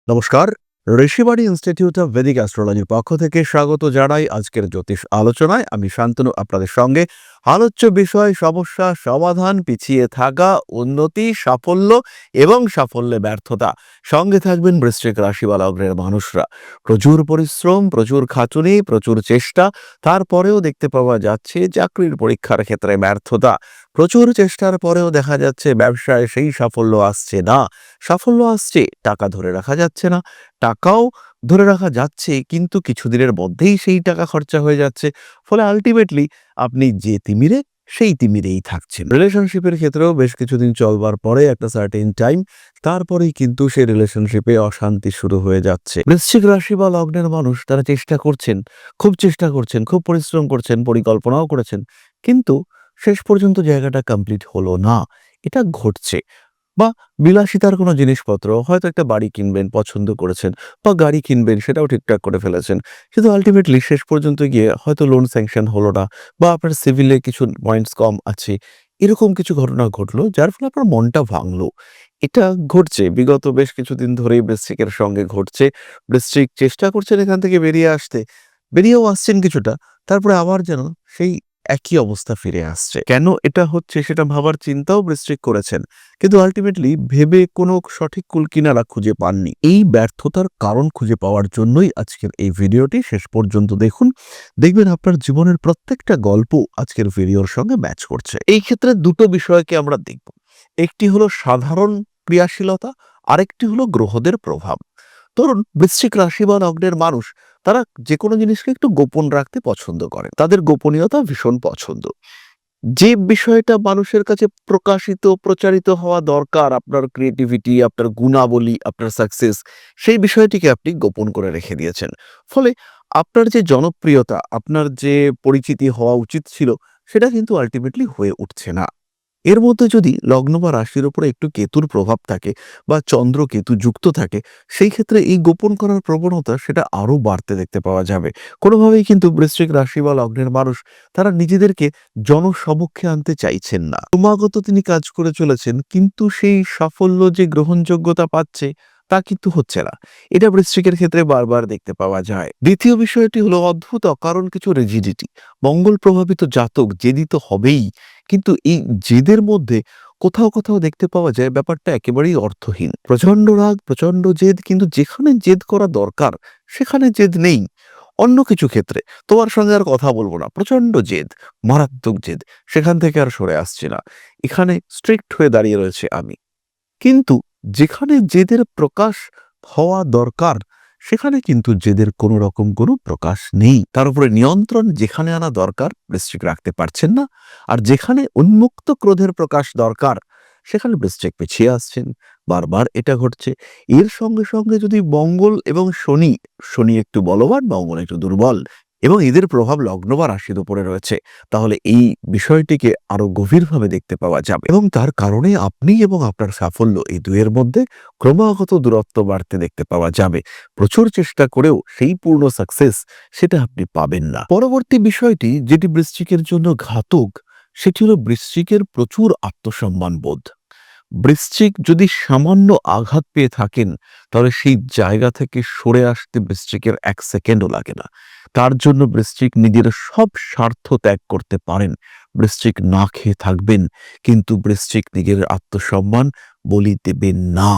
নমস্কার। Rishibani institute of Vedic অ্যাস্ট্রোলজির পক্ষ থেকে স্বাগত জানাই আজকের জ্যোতিষ আলোচনায়। আমি শান্তনু আপনাদের সঙ্গে। আলোচ্য বিষয় সমস্যা সমাধান, পিছিয়ে থাকা, উন্নতি, সাফল্য এবং সাফল্যে ব্যর্থতা। সঙ্গে থাকবেন বৃশ্চিক রাশি বা লগ্নের মানুষরা। প্রচুর পরিশ্রম, প্রচুর খাটুনি, প্রচুর চেষ্টা, তারপরেও দেখতে পাওয়া যাচ্ছে চাকরির পরীক্ষার ক্ষেত্রে ব্যর্থতা। প্রচুর চেষ্টার পরেও দেখা যাচ্ছে ব্যবসায় সেই সাফল্য আসছে না। সাফল্য আসছে, টাকা ধরে রাখা যাচ্ছে না। টাকাও ধরে রাখা যাচ্ছে, কিন্তু কিছুদিনের মধ্যেই সেই টাকা খরচা হয়ে যাচ্ছে। ফলে আল্টিমেটলি আপনি যে তিমিরে সেই তিমিরেই থাকছেন। রিলেশনশিপের ক্ষেত্রেও বেশ কিছুদিন চলবার পরে একটা সার্টেন টাইম, তারপরেই কিন্তু সেই রিলেশনশিপে অশান্তি শুরু হয়ে যাচ্ছে। বৃশ্চিক রাশি বা লগ্নের মানুষ তারা চেষ্টা করছেন, খুব পরিশ্রম করছেন, পরিকল্পনাও করেছেন, কিন্তু শেষ পর্যন্ত জায়গাটা কমপ্লিট হলো না। এটা ঘটছে। বা বিলাসিতার কোনো জিনিসপত্র, হয়তো একটা বাড়ি কিনবেন, পছন্দ করেছেন, বা গাড়ি কিনবেন, সেটাও ঠিকঠাক করে ফেলেছেন, কিন্তু আলটিমেটলি শেষ পর্যন্ত গিয়ে হয়তো লোন স্যাংশন হলো না, বা আপনার সিভিলে কিছু পয়েন্টস কম আছে। এরকম কিছু ঘটনা ঘটলো যার ফলে আপনার মনটা ভাঙলো। এটা ঘটছে, বিগত বেশ কিছুদিন ধরেই বৃশ্চিকের সঙ্গে ঘটছে। বৃশ্চিক চেষ্টা করছেন এখান থেকে বেরিয়ে আসতে, বেরিয়েও আসছেন কিছুটা, তারপরে আবার যেন সেই একই অবস্থা ফিরে আসছে। কেন এটা হচ্ছে সেটা ভাবার চিন্তাও বৃশ্চিক করেছেন, কিন্তু আলটিমেটলি ভেবে কোনো সঠিক কুলকিনারা খুঁজে পাননি। এই ব্যর্থতার কারণ খুঁজে পাওয়ার জন্যই আজকের এই ভিডিওটি শেষ পর্যন্ত দেখুন। দেখবেন আপনার জীবনের প্রত্যেকটা গল্প আজকের ভিডিওর সঙ্গে ম্যাচ করছে। এই ক্ষেত্রে দুটো বিষয়কে আমরা দেখব। একটি হলো সাধারণ ক্রিয়াশীলতা, আরেকটি হলো গ্রহদের প্রভাব। ধরুন, বৃশ্চিক রাশি বা লগ্নের মানুষ তারা যে কোনো জিনিসকে একটু গোপন রাখতে পছন্দ করে। তাদের গোপনীয়তা ভীষণ পছন্দ। যে বিষয়টা মানুষের কাছে প্রকাশিত, প্রচারিত হওয়া দরকার, আপনার ক্রিয়েটিভিটি, আপনার গুণাবলী, আপনার সাকসেস, সেই বিষয়টিকে আপনি গোপন করে রেখে দিয়েছেন। ফলে আপনার যে জনপ্রিয়তা, আপনার যে পরিচিতি হওয়া উচিত ছিল, সেটা কিন্তু আল্টিমেটলি হয়ে উঠছে না। এর মধ্যে যদি লগ্ন বা রাশির উপরে একটু কেতুর প্রভাব থাকে, বা চন্দ্র কেতু যুক্ত থাকে, সেই ক্ষেত্রে এই গোপন করার প্রবণতা সেটা আরো বাড়তে দেখতে পাওয়া যাবে। কোনোভাবেই কিন্তু বৃশ্চিক রাশি বা লগ্নের মানুষ তারা নিজেদেরকে জনসমক্ষে আনতে চাইছেন না। ক্রমাগত তিনি কাজ করে চলেছেন, কিন্তু সেই সাফল্য যে গ্রহণযোগ্যতা পাচ্ছে তা কিন্তু হচ্ছে না। এটা বৃশ্চিকের ক্ষেত্রে বারবার দেখতে পাওয়া যায়। দ্বিতীয় বিষয়টি হলো অদ্ভুত অকারণ কিছু রিজিডিটি। মঙ্গল প্রভাবিত জাতক জেদি তো হবেই, কিন্তু এই জেদের মধ্যে কোথাও কোথাও দেখতে পাওয়া যায় ব্যাপারটা একেবারেই অর্থহীন। প্রচন্ড রাগ, প্রচন্ড জেদ, কিন্তু যেখানে জেদ করা দরকার সেখানে জেদ নেই। অন্য কিছু ক্ষেত্রে তোমার সঙ্গে আর কথা বলবো না, প্রচন্ড জেদ, মারাত্মক জেদ, সেখান থেকে আর সরে আসছি না, এখানে স্ট্রিক্ট হয়ে দাঁড়িয়ে রয়েছে আমি। কিন্তু যেখানে জেদের প্রকাশ হওয়া দরকার সেখানে কিন্তু জেদের কোনো রকম কোনো প্রকাশ নেই। তার উপরে নিয়ন্ত্রণ যেখানে আনা দরকার বৃশ্চিক রাখতে পারছেন না, আর যেখানে উন্মুক্ত ক্রোধের প্রকাশ দরকার সেখানে বৃশ্চিক পিছিয়ে আসছেন। বারবার এটা ঘটছে। এর সঙ্গে সঙ্গে যদি মঙ্গল এবং শনি, শনি একটু বলবান, মঙ্গল একটু দুর্বল, এবং এদের প্রভাব লগ্ন বা রাশির উপরে রয়েছে, তাহলে এই বিষয়টিকে আরো গভীরভাবে দেখতে পাওয়া যাবে, এবং তার কারণে আপনি এবং আপনার সাফল্য এই দুয়ের মধ্যে ক্রমাগত দূরত্ব বাড়তে দেখতে পাওয়া যাবে। প্রচুর চেষ্টা করেও সেই পূর্ণ সাকসেস সেটা আপনি পাবেন না। পরবর্তী বিষয়টি যেটি বৃশ্চিকের জন্য ঘাতক, সেটি হলো বৃশ্চিকের প্রচুর আত্মসম্মান বোধ। বৃশ্চিক যদি সামান্য আঘাত পেয়ে থাকেন, তাহলে সেই জায়গা থেকে সরে আসতে বৃশ্চিকের এক সেকেন্ডও লাগে না। তার জন্য বৃশ্চিক নিজের সব স্বার্থ ত্যাগ করতে পারেন। বৃশ্চিক না খেয়ে থাকবেন, কিন্তু বৃশ্চিক নিজের আত্মসম্মান বলি দেবেন না।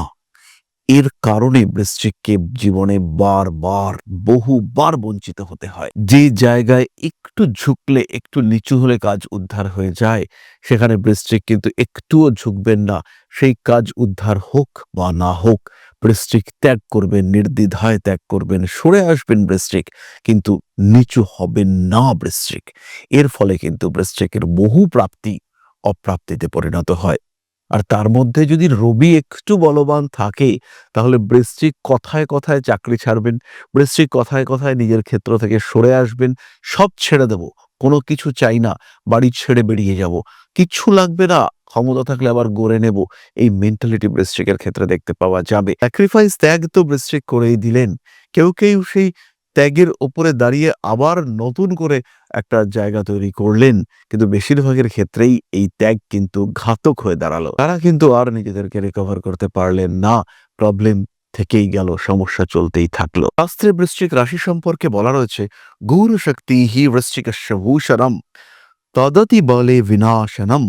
এর কারণে বৃশ্চিককে জীবনে বারবার, বহুবার বঞ্চিত হতে হয়। যে জায়গায় একটু ঝুঁকলে, একটু নিচু হলে কাজ উদ্ধার হয়ে যায়, সেখানে বৃশ্চিক কিন্তু একটুও ঝুঁকবেন না। সেই কাজ উদ্ধার হোক বা না হোক, বৃশ্চিক ত্যাগ করবেন, নির্দ্বিধায় ত্যাগ করবেন, সরে আসবেন বৃশ্চিক, কিন্তু নিচু হবেন না বৃশ্চিক। এর ফলে কিন্তু বৃশ্চিকের বহু প্রাপ্তি অপ্রাপ্তিতে পরিণত হয়। আর তার মধ্যে যদি রবি একটু বলবান থাকে, তাহলে বৃশ্চিক কথায় কথায় চাকরি ছাড়বেন, বৃশ্চিক কথায় কথায় নিজের ক্ষেত্র থেকে সরে আসবেন। সব ছেড়ে দেব, কোনো কিছু চাই না, বাড়ি ছেড়ে বেরিয়ে যাব, কিচ্ছু লাগবে না, ক্ষমতা থাকলে আবার গড়ে নেব, এই মেন্টালিটি বৃশ্চিকের ক্ষেত্রে দেখতে পাওয়া যাবে। স্যাক্রিফাইস, ত্যাগ তো বৃশ্চিক করেই দিলেন। কেউ কেউ সেই ত্যাগের ওপরে দাঁড়িয়ে আবার নতুন করে একটা জায়গা তৈরি করলেন, কিন্তু বেশিরভাগের ক্ষেত্রেই এই ত্যাগ কিন্তু ঘাতক হয়ে দাঁড়ালো। তারা কিন্তু আর নিজেদেরকে রিকভার করতে পারলেন না। প্রবলেম থেকেই গেল, সমস্যা চলতেই থাকলো। শাস্ত্রে বৃশ্চিক রাশি সম্পর্কে বলা রয়েছে, গূঢ় শক্তি হি বৃশ্চিকস্য ভূষণম তদতি বলে বিনাশনম।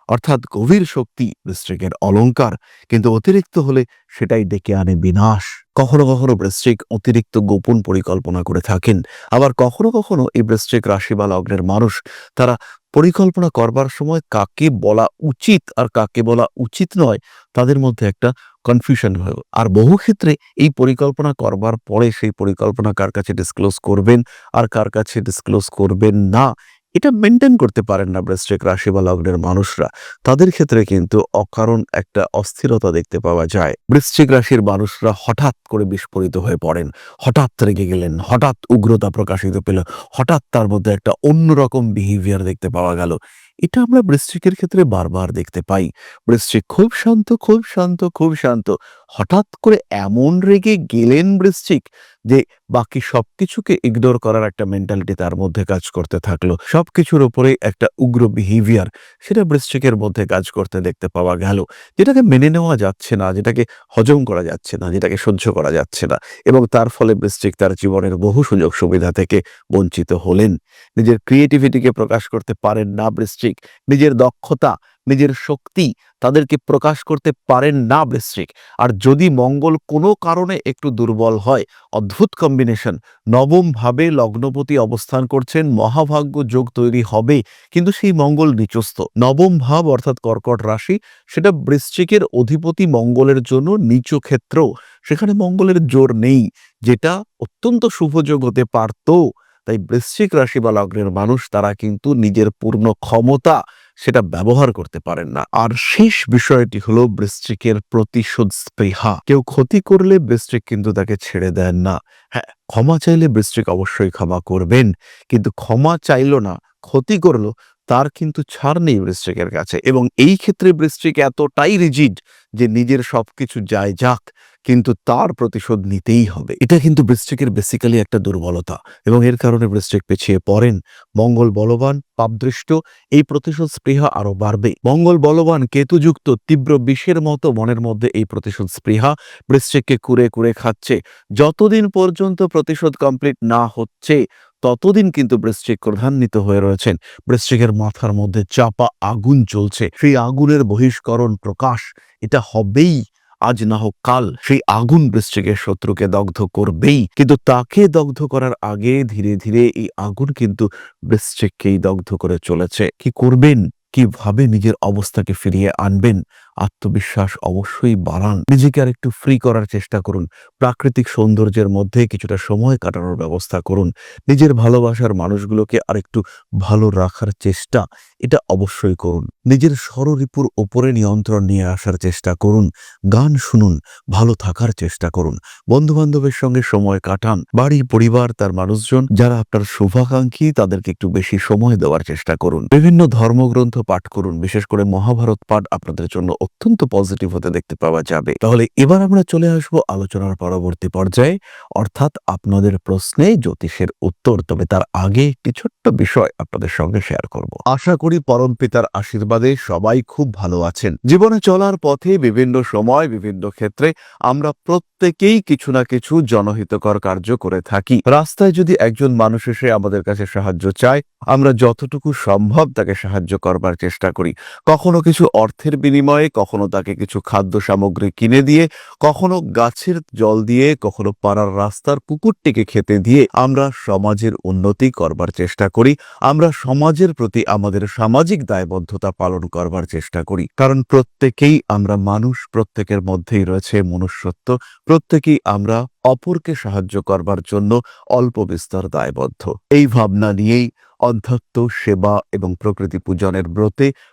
অর্থাৎ গভীর শক্তি বৃশ্চিকের অলংকার, কিন্তু অতিরিক্ত হলে সেটাই ডেকে আনে বিনাশ। কখনো কখনো বৃশ্চিক অতিরিক্ত গোপন পরিকল্পনা করে থাকেন, আবার কখনো কখনো এই বৃশ্চিক রাশি বা লগ্নের মানুষ তারা পরিকল্পনা করবার সময় কাকে বলা উচিত আর কাকে বলা উচিত নয় তাদের মধ্যে একটা কনফিউশন হয়। আর বহু ক্ষেত্রে এই পরিকল্পনা করবার পরে সেই পরিকল্পনা কার কাছে ডিসক্লোজ করবেন আর কার কাছে ডিসক্লোজ করবেন না, এটা মেনটেন করতে পারেন না বৃশ্চিক রাশি বা লগ্নের মানুষরা। তাদের ক্ষেত্রে কিন্তু অকারণ একটা অস্থিরতা দেখতে পাওয়া যায়। বৃশ্চিক রাশির মানুষরা হঠাৎ করে বিস্ফোরিত হয়ে পড়েন, হঠাৎ রেগে গেলেন, হঠাৎ উগ্রতা প্রকাশিত পেল, হঠাৎ তার মধ্যে একটা অন্যরকম বিহেভিয়ার দেখতে পাওয়া গেল। এটা আমরা বৃশ্চিকের ক্ষেত্রে বারবার দেখতে পাই। বৃশ্চিক খুব শান্ত, খুব শান্ত, খুব শান্ত, হঠাৎ করে এমন রেগে গেলেন বৃশ্চিক যে বাকি সবকিছুকে ইগনোর করার একটা মেন্টালিটি তার মধ্যে কাজ করতে থাকলো। সবকিছুর উপরে একটা উগ্র বিহেভিয়ার সেটা বৃশ্চিকের মধ্যে কাজ করতে দেখতে পাওয়া গেল, যেটাকে মেনে নেওয়া যাচ্ছে না, যেটাকে হজম করা যাচ্ছে না, যেটাকে সহ্য করা যাচ্ছে না। এবং তার ফলে বৃশ্চিক তার জীবনের বহু সুযোগ সুবিধা থেকে বঞ্চিত হলেন। নিজের ক্রিয়েটিভিটিকে প্রকাশ করতে পারেন না বৃশ্চিক, নিজের দক্ষতা, নিজের শক্তি তাদেরকে প্রকাশ করতে পারেন না বৃশ্চিক। আর যদি মঙ্গল কোনো কারণে একটু দুর্বল হয়, অদ্ভুত কম্বিনেশন, নবম ভাবে লগ্নপতি অবস্থান করছেন, মহাভাগ্য যোগ তৈরি হবে, কিন্তু সেই মঙ্গল নিচস্থ। নবম ভাব অর্থাৎ কর্কট রাশি, সেটা বৃশ্চিকের অধিপতি মঙ্গলের জন্য নিচ ক্ষেত্র, সেখানে মঙ্গলের জোর নেই, যেটা অত্যন্ত শুভযোগ হতে পারত। তাই বৃশ্চিক রাশি বা লগ্নের মানুষ তারা কিন্তু নিজের পূর্ণ ক্ষমতা সেটা ব্যবহার করতে পারেন না। আর শেষ বিষয়টি হলো বৃশ্চিকের প্রতিশোধ স্পৃহা। কেউ ক্ষতি করলে বৃশ্চিক কিন্তু তাকে ছেড়ে দেন না। হ্যাঁ, ক্ষমা চাইলে বৃশ্চিক অবশ্যই ক্ষমা করবেন, কিন্তু ক্ষমা চাইলো না, ক্ষতি করলো, তার কিন্তু ছাড় নেই বৃশ্চিকের কাছে। এবং এই ক্ষেত্রে বৃশ্চিক এতটাই রিজিড যে নিজের সবকিছু যায় যাক, কিন্তু তার প্রতিশোধ নিতেই হবে। এটা কিন্তু বৃশ্চিকের বেসিক্যালি একটা দুর্বলতা, এবং এর কারণে বৃশ্চিক পিছিয়ে পড়েন। মঙ্গল বলবান, পাপদৃষ্ট, এই প্রতিশোধ স্পৃহা আরো বাড়বে। মঙ্গল বলবান, কেতুযুক্ত, তীব্র বিষের মতো মনের মধ্যে এই প্রতিশোধ স্পৃহা বৃশ্চিককে কুরে কুরে খাচ্ছে। যতদিন পর্যন্ত প্রতিশোধ কমপ্লিট না হচ্ছে ততদিন কিন্তু বৃশ্চিক ক্রোধান্বিত হয়ে রয়েছেন। বৃশ্চিকের মাথার মধ্যে চাপা আগুন চলছে, সেই আগুনের বহিষ্করণ প্রকাশ এটা হবেই, আজ না হোক কাল সেই আগুন বৃশ্চিকের শত্রুকে দগ্ধ করবেই। কিন্তু তাকে দগ্ধ করার আগে ধীরে ধীরে এই আগুন কিন্তু বৃশ্চিককেই দগ্ধ করে চলেছে। কি করবেন, কিভাবে নিজের অবস্থাকে ফিরিয়ে আনবেন? আত্মবিশ্বাস অবশ্যই বাড়ান, নিজেকে আর একটু ফ্রি করার চেষ্টা করুন, প্রাকৃতিক সৌন্দর্যের মধ্যে কিছুটা সময় কাটানোর ব্যবস্থা করুন, নিজের ভালোবাসার মানুষগুলোকে আর একটু ভালো রাখার চেষ্টা এটা অবশ্যই করুন, নিজের ষড়রিপুর ওপরে নিয়ন্ত্রণ নিয়ে আসার চেষ্টা করুন, গান শুনুন, ভালো থাকার চেষ্টা করুন, বন্ধু বান্ধবের সঙ্গে সময় কাটান, বাড়ি পরিবার তার মানুষজন যারা আপনার শুভাকাঙ্ক্ষী তাদেরকে একটু বেশি সময় দেওয়ার চেষ্টা করুন, বিভিন্ন ধর্মগ্রন্থ পাঠ করুন, বিশেষ করে মহাভারত পাঠ আপনাদের জন্য অত্যন্ত পজিটিভ হতে দেখতে পাওয়া যাবে। তাহলে এবার আমরা চলে আসবো আলোচনার পরবর্তী পর্যায়ে, অর্থাৎ আপনাদের প্রশ্নে জ্যোতিষের উত্তর। তবে তার আগে একটি ছোট্ট বিষয় আপনাদের সঙ্গে শেয়ার করব। আশা করি পরম পিতার আশীর্বাদে সবাই খুব ভালো আছেন। জীবনে চলার পথে বিভিন্ন সময় বিভিন্ন ক্ষেত্রে আমরা প্রত্যেকেই কিছু না কিছু জনহিতকর কার্য করে থাকি। রাস্তায় যদি একজন মানুষ এসে আমাদের কাছে সাহায্য চায়, আমরা যতটুকু সম্ভব তাকে সাহায্য করবার চেষ্টা করি। কখনো কিছু অর্থের বিনিময়ে, কখনো তাকে কিছু খাদ্য সামগ্রী কিনে দিয়ে, কখনো গাছের জল দিয়ে, কখনো পাড়ার রাস্তার কুকুরটিকে খেতে দিয়ে আমরা সমাজের উন্নতি করবার চেষ্টা করি। আমরা সমাজের প্রতি আমাদের সামাজিক দায়বদ্ধতা পালন করবার চেষ্টা করি, কারণ প্রত্যেকেই আমরা মানুষ, প্রত্যেকের মধ্যেই রয়েছে মনুষ্যত্ব, প্রত্যেকেই আমরা অপরকে সাহায্য করবার জন্য অল্প বিস্তর দায়বদ্ধ। এই ভাবনা নিয়েই অধ্যাত্ম, সেবা এবং প্রকৃতি পূজনের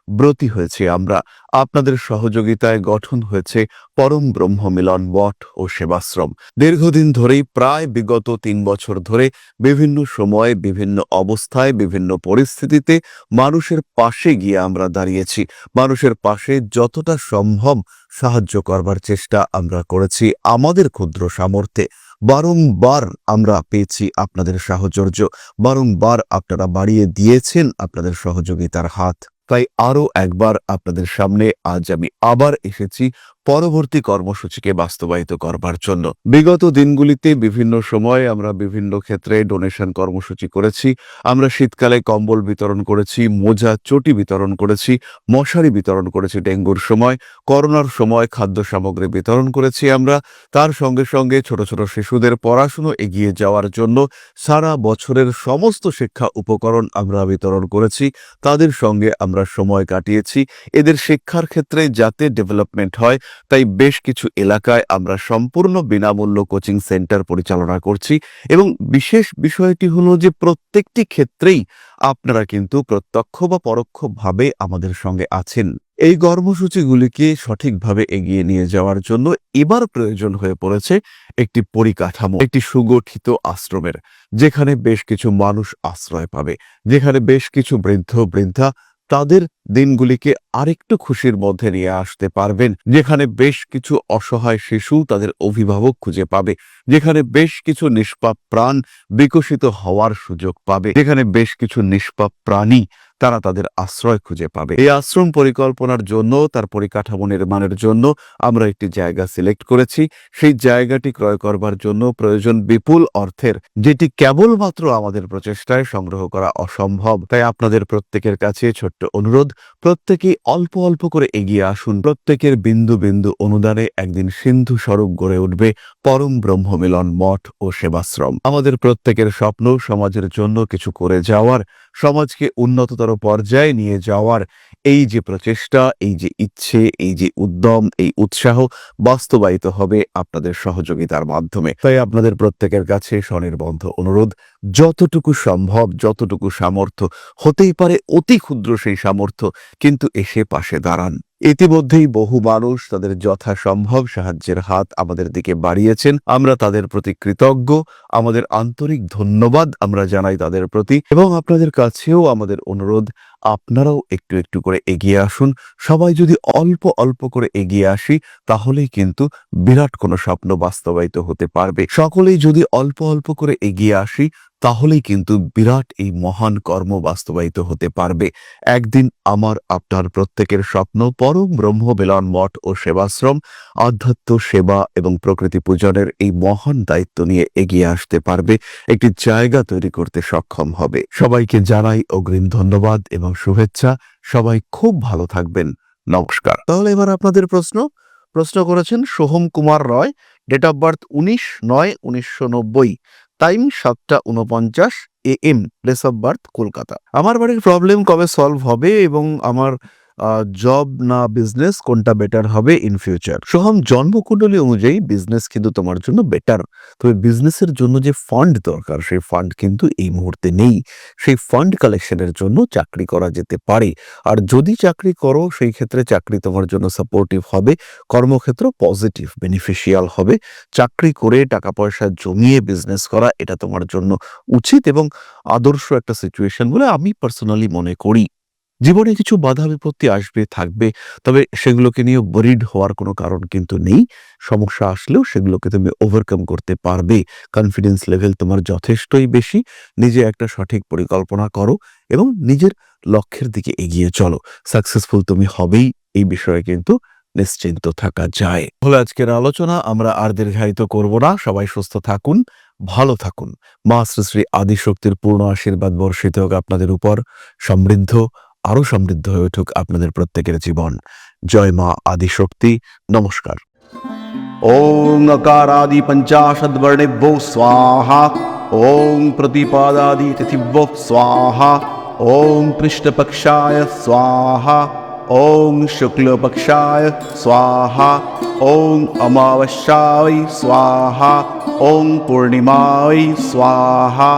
ব্রতী হয়েছে আমরা। আপনাদের সহযোগিতায় গঠন হয়েছে পরম ব্রহ্ম মিলন মঠ ও সেবাশ্রম। দীর্ঘদিন ধরেই, প্রায় বিগত 3 বছর ধরে বিভিন্ন সময়ে, বিভিন্ন অবস্থায়, বিভিন্ন পরিস্থিতিতে মানুষের পাশে গিয়ে আমরা দাঁড়িয়েছি। মানুষের পাশে যতটা সম্ভব সাহায্য করবার চেষ্টা আমরা করেছি আমাদের ক্ষুদ্র সামর্থ্যে। বারংবার আমরা পেয়েছি আপনাদের সাহচর্য, বারংবার আপনারা বাড়িয়ে দিয়েছেন আপনাদের সহযোগিতার হাত। তাই আরো একবার আপনাদের সামনে আজ আমি আবার এসেছি পরবর্তী কর্মসূচিকে বাস্তবায়িত করবার জন্য। বিগত দিনগুলিতে বিভিন্ন সময় আমরা বিভিন্ন ক্ষেত্রে ডোনেশন কর্মসূচি করেছি। আমরা শীতকালে কম্বল বিতরণ করেছি, মোজা চটি বিতরণ করেছি, মশারি বিতরণ করেছি ডেঙ্গুর সময়, করোনার সময় খাদ্য সামগ্রী বিতরণ করেছি আমরা। তার সঙ্গে সঙ্গে ছোট ছোট শিশুদের পড়াশুনো এগিয়ে যাওয়ার জন্য সারা বছরের সমস্ত শিক্ষা উপকরণ আমরা বিতরণ করেছি। তাদের সঙ্গে আমরা সময় কাটিয়েছি। এদের শিক্ষার ক্ষেত্রে যাতে ডেভেলপমেন্ট হয় তাই বেশ কিছু এলাকায় আমরা সম্পূর্ণ বিনামূল্য কোচিং সেন্টার পরিচালনা করছি এবং বিশেষ বিষয়টি হলো যে প্রত্যেকটি ক্ষেত্রেই আপনারা কিন্তু প্রত্যক্ষ বা পরোক্ষভাবে আমাদের সঙ্গে আছেন। এই কর্মসূচিগুলিকে সঠিকভাবে এগিয়ে নিয়ে যাওয়ার জন্য এবার প্রয়োজন হয়ে পড়েছে একটি পরিকাঠামো, একটি সুগঠিত আশ্রমের, যেখানে বেশ কিছু মানুষ আশ্রয় পাবে, যেখানে বেশ কিছু বৃদ্ধ বৃদ্ধা তাদের দিনগুলিকে আরেকটু খুশির মধ্যে নিয়ে আসতে পারবেন, যেখানে বেশ কিছু অসহায় শিশু তাদের অভিভাবক খুঁজে পাবে, যেখানে বেশ কিছু নিষ্পাপ প্রাণ বিকশিত হওয়ার সুযোগ পাবে, যেখানে বেশ কিছু নিষ্পাপ প্রাণী তারা তাদের আশ্রয় খুঁজে পাবে। এই আশ্রম পরিকল্পনার জন্য, তার পরিকাঠামো নির্মাণের জন্য আমরা একটি জায়গা সিলেক্ট করেছি। সেই জায়গাটি ক্রয় করবার জন্য প্রয়োজন বিপুল অর্থের, যেটি কেবলমাত্র আমাদের প্রচেষ্টায় সংগ্রহ করা অসম্ভব। তাই আপনাদের প্রত্যেকের কাছে ছোট্ট অনুরোধ, প্রত্যেকেই অল্প অল্প করে এগিয়ে আসুন। প্রত্যেকের বিন্দু বিন্দু অনুদানে একদিন সিন্ধু স্বরূপ গড়ে উঠবে পরম ব্রহ্মমিলন মঠ ও সেবাশ্রম। আমাদের প্রত্যেকের স্বপ্ন সমাজের জন্য কিছু করে যাওয়ার, সমাজকে উন্নততর পর্যায়ে নিয়ে যাওয়ার এই যে প্রচেষ্টা, এই যে ইচ্ছে, এই যে উদ্যম, এই উৎসাহ বাস্তবায়িত হবে আপনাদের সহযোগিতার মাধ্যমে। তাই আপনাদের প্রত্যেকের কাছে স্বনির্বন্ধ অনুরোধ, যতটুকু সম্ভব, যতটুকু সামর্থ্য, হতেই পারে অতি ক্ষুদ্র সেই সামর্থ্য, কিন্তু এসে পাশে দাঁড়ান। ইতিমধ্যেই বহু মানুষ তাদের যথাসম্ভব সাহায্যের হাত আমাদের দিকে বাড়িয়েছেন। আমরা তাদের প্রতি কৃতজ্ঞ। আমাদের আন্তরিক ধন্যবাদ আমরা জানাই তাদের প্রতি, এবং আপনাদের কাছেও আমাদের অনুরোধ, আপনারাও একটু একটু করে এগিয়ে আসুন। সবাই যদি অল্প অল্প করে এগিয়ে আসি তাহলেই কিন্তু বিরাট কোনো স্বপ্ন বাস্তবায়িত হতে পারবে। সকলেই যদি অল্প অল্প করে এগিয়ে আসি তাহলেই কিন্তু বিরাট এই মহান কর্ম বাস্তবায়িত হতে পারবে। একদিন আমার আপনার প্রত্যেকের স্বপ্ন পরম ব্রহ্ম মিলন মঠ ও সেবাশ্রম আধ্যাত্ম সেবা এবং প্রকৃতি পূজনের এই মহান দায়িত্ব নিয়ে এগিয়ে আসতে পারবে, একটি জায়গা তৈরি করতে সক্ষম হবে। সবাইকে জানাই অগ্রিম ধন্যবাদ এবং শুভেচ্ছা। সবাই খুব ভালো থাকবেন। নমস্কার। তাহলে এবার আপনাদের প্রশ্ন করেছেন Soham Kumar Roy, date of birth 19/9/1990, time 7:49 AM, place of birth Kolkata. আমার বাড়ির প্রবলেম কবে সলভ হবে এবং আমার জব না বিজনেস কোনটা বেটার হবে ইন ফিউচার? সোহম, জন্মকুণ্ডলী অনুযায়ী বিজনেস কিন্তু তোমার জন্য বেটার, তবে বিজনেসের জন্য যে ফান্ড দরকার সেই ফান্ড কিন্তু এই মুহূর্তে নেই। সেই ফান্ড কালেকশনের জন্য চাকরি করা যেতে পারে, আর যদি চাকরি করো সেই ক্ষেত্রে চাকরি তোমার জন্য সাপোর্টিভ হবে, কর্মক্ষেত্র পজিটিভ বেনিফিশিয়াল হবে। চাকরি করে টাকা পয়সা জমিয়ে বিজনেস করা এটা তোমার জন্য উচিত এবং আদর্শ একটা সিচুয়েশন বলে আমি পার্সোনালি মনে করি। জীবনে কিছু বাধা বিপত্তি আসবে, থাকবে, তবে সেগুলোকে নিয়ে বরিড হওয়ার কোনো কারণ কিন্তু নেই। সমস্যা আসলেও সেগুলোকে তুমি ওভারকাম করতে পারবে। কনফিডেন্স লেভেল তোমার যথেষ্টই বেশি। নিজে একটা সঠিক পরিকল্পনা করো এবং নিজের লক্ষ্যের দিকে এগিয়ে চলো। সাকসেসফুল তুমি হবেই, এই বিষয়ে কিন্তু নিশ্চিন্ত থাকা যায়। হলো আজকের আলোচনা, আমরা আর দীর্ঘায়িত করব না। সবাই সুস্থ থাকুন, ভালো থাকুন। মা শ্রী শ্রী আদিশক্তির পূর্ণ আশীর্বাদ বর্ষিত হোক আপনাদের উপর। আরো সমৃদ্ধ হয়ে উঠুক আপনাদের প্রত্যেকের জীবন। জয় মা আদিশক্তি। নমস্কার। ओम अकारादि पंचाशद वर्णेभ्यो स्वाहा। ओम प्रतिपादादि तिथिभ्यो स्वाहा। ओम कृष्णपक्षाय स्वाहा। ओम शुक्लपक्षाय स्वाहा। ओम अमावस्याय स्वाहा। ओम पूर्णिमाय स्वाहा।